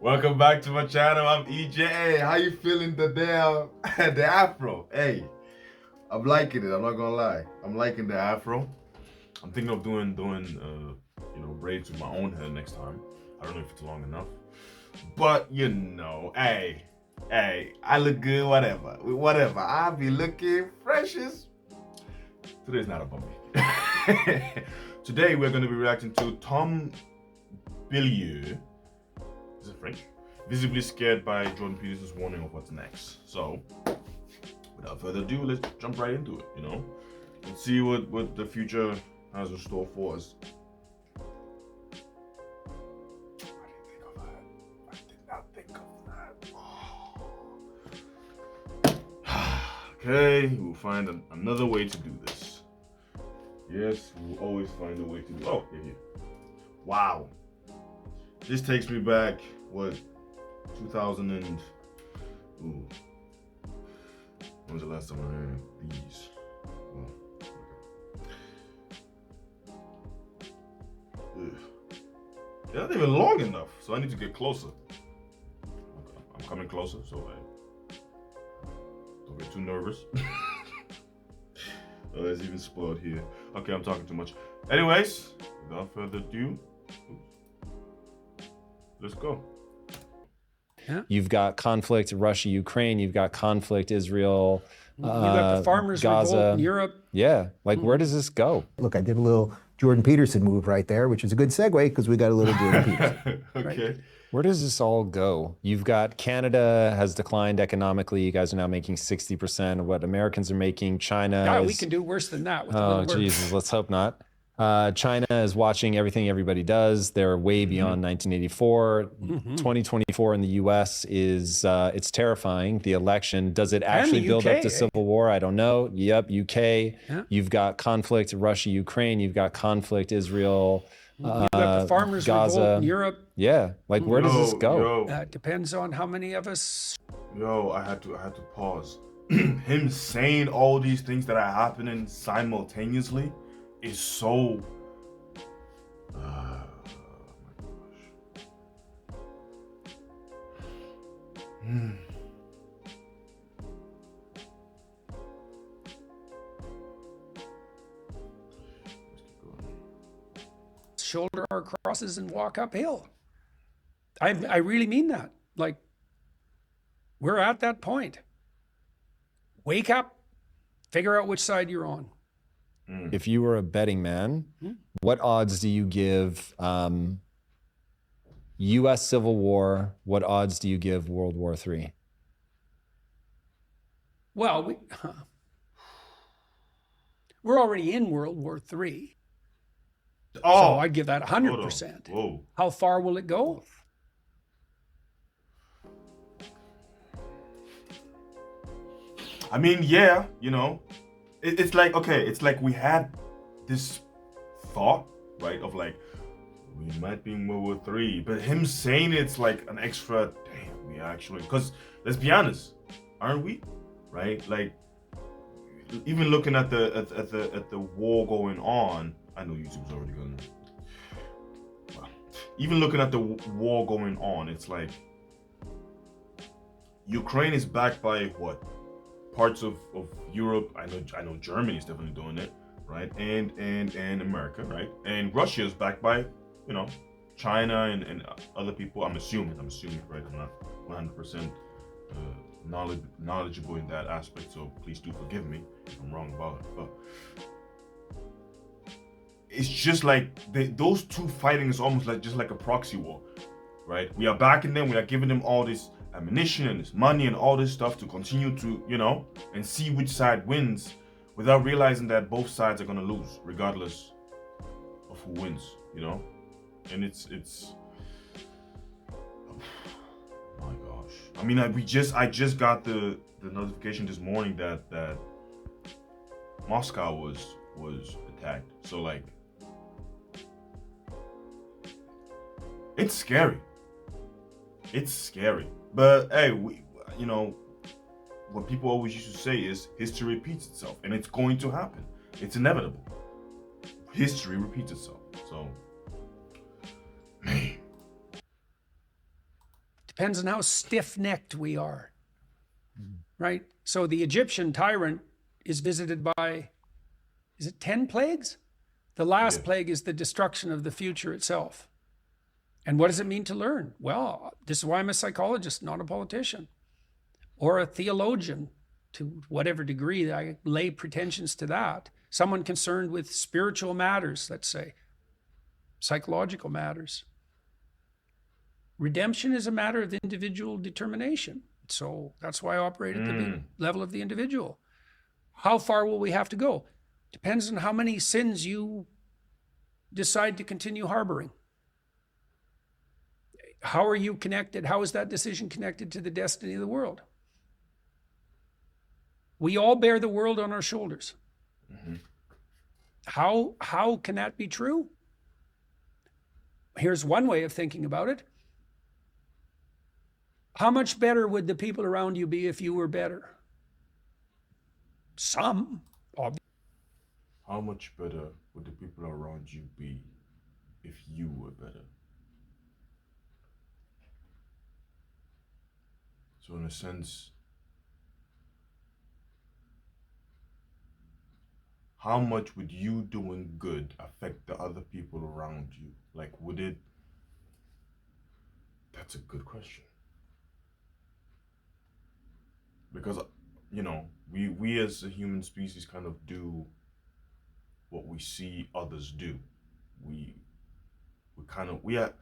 Welcome back to my channel. I'm EJ. Hey, how you feeling the the afro? Hey, I'm liking it. I'm not gonna lie. I'm liking the afro. I'm thinking of doing braids with my own hair next time. I don't know if it's long enough, but hey, I look good. Whatever. I'll be looking freshest. Today's not about me. Today we're gonna be reacting to Tom Billieux. Is it French? Visibly scared by Jordan Peterson's warning of what's next. So, without further ado, let's jump right into it, Let's see what the future has in store for us. I did not think of that. Okay, we'll find another way to do this. Yes, we'll always find a way to do. Oh, here. Wow. This takes me back, 2000 and... Ooh. When was the last time I had these? They're not even long enough, so I need to get closer. I'm coming closer, so I don't get too nervous. Oh, it's even spoiled here. Okay, I'm talking too much. Anyways, without further ado, let's go. Yeah. You've got conflict Russia, Ukraine. You've got conflict Israel, you got the farmers' Gaza, revolt in Europe. Yeah, like where does this go? Look, I did a little Jordan Peterson move right there, which is a good segue because we got a little Jordan Peterson. Okay. Right. Where does this all go? You've got Canada has declined economically. You guys are now making 60% of what Americans are making. China God, is, we can do worse than that. With oh, Jesus, let's hope not. China is watching everything everybody does. They're way beyond 1984. 2024 in the US is, it's terrifying. The election, does it actually build up to civil war? I don't know. Yep, UK. Yeah. You've got conflict Russia, Ukraine. You've got conflict Israel, you've got the farmers' Gaza. revolt in Europe. Yeah, like where does this go? Depends on how many of us. I had to pause. Him saying all these things that are happening simultaneously is so oh my gosh. Shoulder our crosses and walk uphill. I really mean that. Like, we're at that point. Wake up, figure out which side you're on. If you were a betting man, what odds do you give U.S. Civil War? What odds do you give World War III? Well, we're already in World War III. Oh, so I'd give that 100%. Whoa. How far will it go? I mean, yeah, it's like, okay, it's like we had this thought, right, of like, we might be in World War III, but him saying it's like an extra, damn, we actually, because let's be honest, aren't we, right? Like, even looking at the war going on, I know YouTube's already going. Well, even looking at the war going on, it's like Ukraine is backed by what? Parts of Europe. I know Germany is definitely doing it, right? And America, right? And Russia is backed by, China and other people. I'm assuming, right? I'm not 100% knowledgeable in that aspect, so please do forgive me if I'm wrong about it. But it's just like those two fighting is almost like just like a proxy war, right? We are backing them. We are giving them all this ammunition and this money and all this stuff to continue to, and see which side wins, without realizing that both sides are gonna lose regardless of who wins, And it's oh my gosh. I mean, I just got the notification this morning that Moscow was attacked. So like, it's scary. It's scary. But hey, what people always used to say is history repeats itself, and it's going to happen. It's inevitable. History repeats itself. So, man. Depends on how stiff-necked we are, right? So the Egyptian tyrant is visited by, is it 10 plagues? The last plague is the destruction of the future itself. And what does it mean to learn? Well, this is why I'm a psychologist, not a politician, or a theologian to whatever degree I lay pretensions to that. Someone concerned with spiritual matters, let's say, psychological matters. Redemption is a matter of individual determination. So that's why I operate at the level of the individual. How far will we have to go? Depends on how many sins you decide to continue harboring. How are you connected? How is that decision connected to the destiny of the world? We all bear the world on our shoulders. Mm-hmm. How can that be true? Here's one way of thinking about it. How much better would the people around you be if you were better? Some, obviously. How much better would the people around you be if you were better? So in a sense, how much would you doing good affect the other people around you? Like, would it? That's a good question. Because, you know, we as a human species kind of do what we see others do. We are,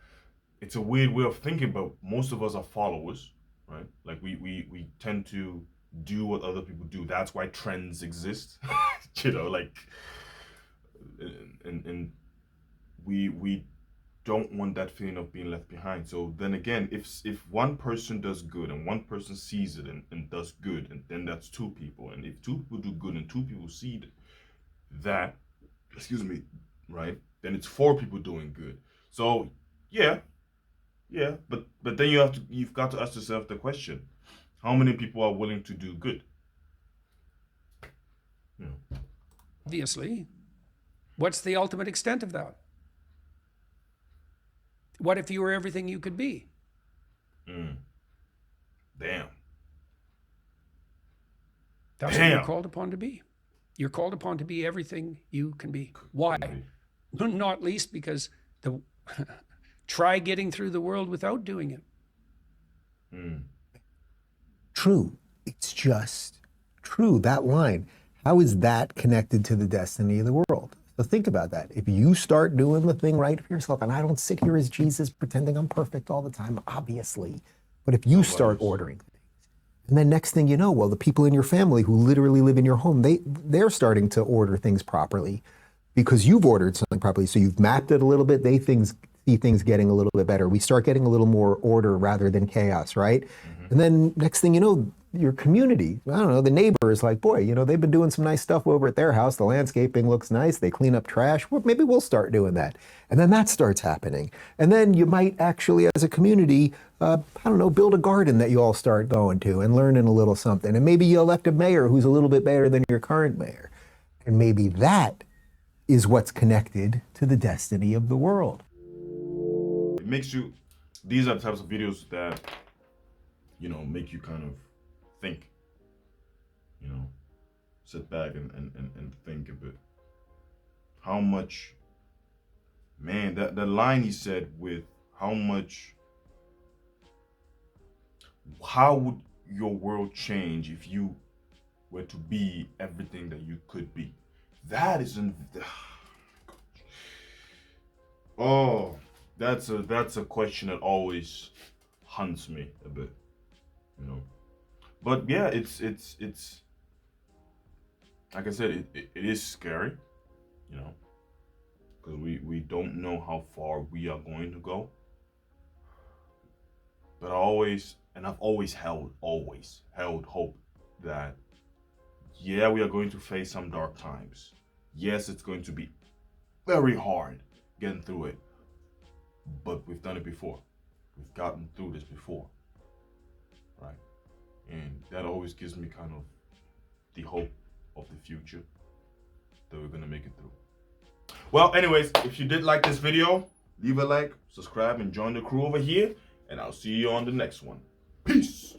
it's a weird way of thinking, but most of us are followers, right? Like we tend to do what other people do. That's why trends exist. You know, like, and we don't want that feeling of being left behind. So then again, if one person does good and one person sees it and does good, and then that's two people. And if two people do good and two people see that, right? Then it's four people doing good. So yeah, but then you've got to ask yourself the question: how many people are willing to do good? You know. Obviously. What's the ultimate extent of that? What if you were everything you could be? Damn. That's what you're called upon to be. You're called upon to be everything you can be. Why? Not least because try getting through the world without doing it. True. It's just true. That line. How is that connected to the destiny of the world? So think about that. If you start doing the thing right for yourself, and I don't sit here as Jesus pretending I'm perfect all the time, obviously, but if you start ordering things, and then next thing you know, well, the people in your family who literally live in your home, they're starting to order things properly because you've ordered something properly. So you've mapped it a little bit. They see things getting a little bit better. We start getting a little more order rather than chaos, right? And then next thing you know, your community, I don't know, the neighbor is like, boy, you know, they've been doing some nice stuff over at their house. The landscaping looks nice. They clean up trash. Well, maybe we'll start doing that. And then that starts happening. And then you might actually, as a community, I don't know, build a garden that you all start going to and learning a little something. And maybe you elect a mayor who's a little bit better than your current mayor. And maybe that is what's connected to the destiny of the world. It makes you, these are the types of videos that, you know, make you kind of think, you know, sit back and think a bit. How much, man, that line he said with how would your world change if you were to be everything that you could be? That isn't, oh, that's a question that always haunts me a bit, you know. But yeah, it's like I said, it is scary, you know, because we don't know how far we are going to go. But I've always held hope that, yeah, we are going to face some dark times. Yes, it's going to be very hard getting through it, but we've done it before. We've gotten through this before, right? And that always gives me kind of the hope of the future that we're gonna make it through. Well, anyways, if you did like this video, leave a like, subscribe, and join the crew over here. and I'll see you on the next one. Peace.